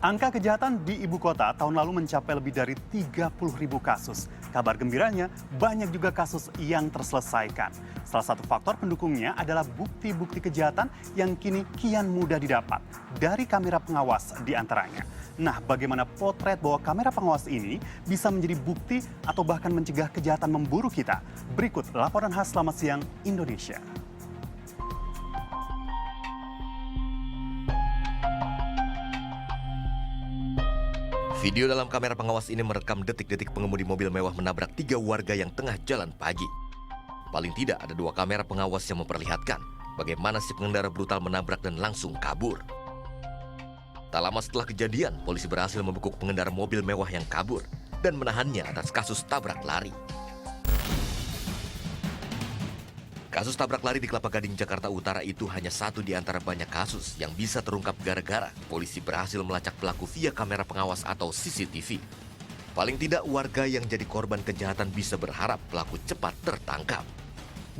Angka kejahatan di ibu kota tahun lalu mencapai lebih dari 30.000 kasus. Kabar gembiranya, banyak juga kasus yang terselesaikan. Salah satu faktor pendukungnya adalah bukti-bukti kejahatan yang kini kian mudah didapat dari kamera pengawas di antaranya. Nah, bagaimana potret bahwa kamera pengawas ini bisa menjadi bukti atau bahkan mencegah kejahatan memburu kita? Berikut laporan khas Selamat Siang Indonesia. Video dalam kamera pengawas ini merekam detik-detik pengemudi mobil mewah menabrak 3 warga yang tengah jalan pagi. Paling tidak ada 2 kamera pengawas yang memperlihatkan bagaimana si pengendara brutal menabrak dan langsung kabur. Tak lama setelah kejadian, polisi berhasil membekuk pengendara mobil mewah yang kabur dan menahannya atas kasus tabrak lari. Kasus tabrak lari di Kelapa Gading, Jakarta Utara itu hanya satu di antara banyak kasus yang bisa terungkap gara-gara polisi berhasil melacak pelaku via kamera pengawas atau CCTV. Paling tidak warga yang jadi korban kejahatan bisa berharap pelaku cepat tertangkap.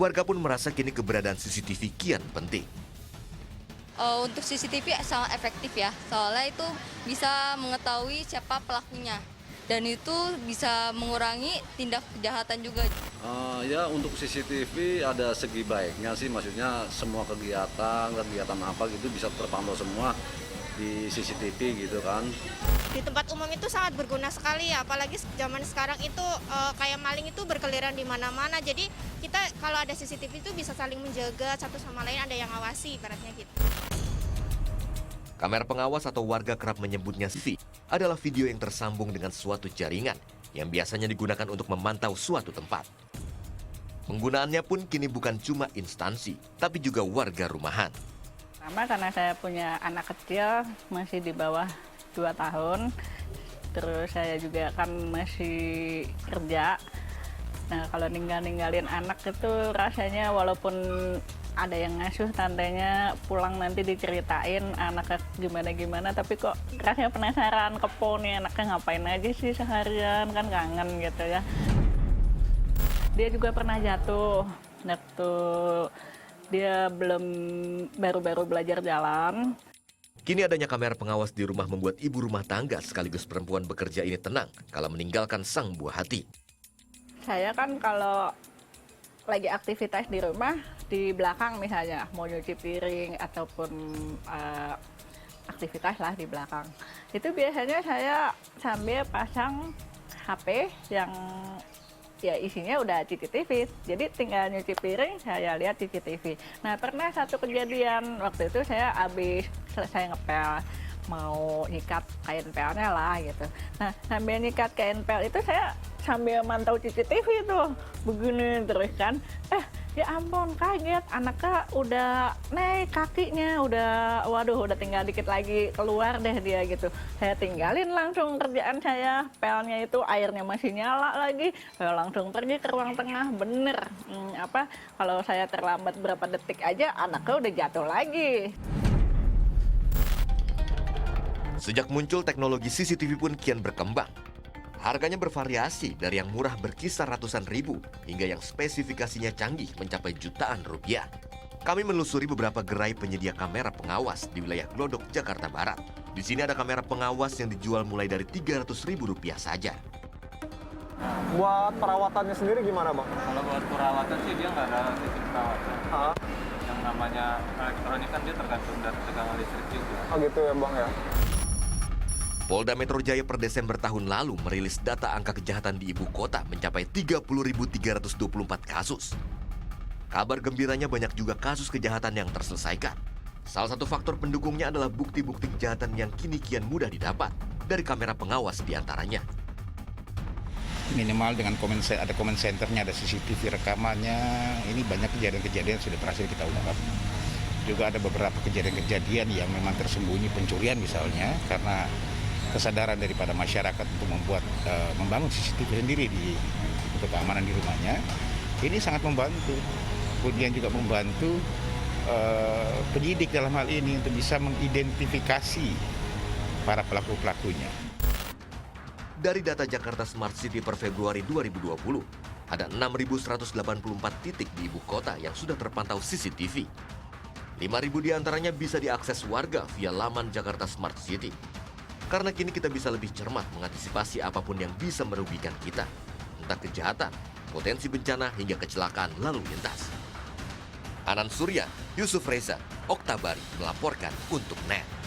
Warga pun merasa kini keberadaan CCTV kian penting. Untuk CCTV sangat efektif ya, soalnya itu bisa mengetahui siapa pelakunya. Dan itu bisa mengurangi tindak kejahatan juga. Ya untuk CCTV ada segi baiknya sih, maksudnya semua kegiatan apa gitu bisa terpantau semua di CCTV gitu kan. Di tempat umum itu sangat berguna sekali ya, apalagi zaman sekarang itu kayak maling itu berkeliaran di mana-mana. Jadi kita kalau ada CCTV itu bisa saling menjaga satu sama lain, ada yang ngawasi ibaratnya gitu. Kamera pengawas atau warga kerap menyebutnya CCTV adalah video yang tersambung dengan suatu jaringan yang biasanya digunakan untuk memantau suatu tempat. Penggunaannya pun kini bukan cuma instansi, tapi juga warga rumahan. Pertama karena saya punya anak kecil, masih di bawah 2 tahun. Terus saya juga kan masih kerja. Nah kalau ninggalin anak itu rasanya walaupun ada yang ngasuh tantenya, pulang nanti diceritain anaknya gimana-gimana, tapi kok rasanya penasaran, kepo nih anaknya ngapain aja sih seharian, kan kangen gitu ya. Dia juga pernah jatuh, waktu dia baru-baru belajar jalan. Kini adanya kamera pengawas di rumah membuat ibu rumah tangga sekaligus perempuan bekerja ini tenang kala meninggalkan sang buah hati. Saya kan kalau lagi aktivitas di rumah, di belakang misalnya, mau nyuci piring ataupun aktivitas lah di belakang. Itu biasanya saya sambil pasang HP yang ya isinya udah CCTV, jadi tinggal nyuci piring saya lihat CCTV. Nah pernah satu kejadian, waktu itu saya habis selesai ngepel, mau nyikat kain pelnya lah gitu. Nah sambil nyikat kain pel itu saya sambil mantau CCTV tuh, begini terus kan. Ya ampun kaget, anaknya udah naik kakinya, udah tinggal dikit lagi keluar deh dia gitu. Saya tinggalin langsung kerjaan saya, pelnya itu airnya masih nyala lagi. Saya langsung pergi ke ruang tengah, bener. Kalau saya terlambat berapa detik aja, anaknya udah jatuh lagi. Sejak muncul teknologi CCTV pun kian berkembang. Harganya bervariasi dari yang murah berkisar ratusan ribu hingga yang spesifikasinya canggih mencapai jutaan rupiah. Kami menelusuri beberapa gerai penyedia kamera pengawas di wilayah Glodok, Jakarta Barat. Di sini ada kamera pengawas yang dijual mulai dari Rp300.000 saja. Buat perawatannya sendiri gimana, Bang? Kalau buat perawatan sih dia nggak ada sistem perawatan. Yang namanya elektronik kan dia tergantung dari tegangan listrik juga. Oh gitu ya, Bang ya. Polda Metro Jaya per Desember tahun lalu merilis data angka kejahatan di ibu kota mencapai 30.324 kasus. Kabar gembiranya banyak juga kasus kejahatan yang terselesaikan. Salah satu faktor pendukungnya adalah bukti-bukti kejahatan yang kini kian mudah didapat dari kamera pengawas di antaranya. Minimal dengan ada comment centernya, ada CCTV rekamannya, ini banyak kejadian-kejadian sudah berhasil kita ungkap. Juga ada beberapa kejadian-kejadian yang memang tersembunyi, pencurian misalnya, karena kesadaran daripada masyarakat untuk membangun CCTV sendiri untuk keamanan di rumahnya, ini sangat membantu. Kemudian juga membantu penyidik dalam hal ini untuk bisa mengidentifikasi para pelaku-pelakunya. Dari data Jakarta Smart City per Februari 2020, ada 6.184 titik di ibu kota yang sudah terpantau CCTV. 5.000 diantaranya bisa diakses warga via laman Jakarta Smart City. Karena kini kita bisa lebih cermat mengantisipasi apapun yang bisa merugikan kita. Entah kejahatan, potensi bencana, hingga kecelakaan lalu lintas. Anan Surya, Yusuf Reza, Oktabari melaporkan untuk NET.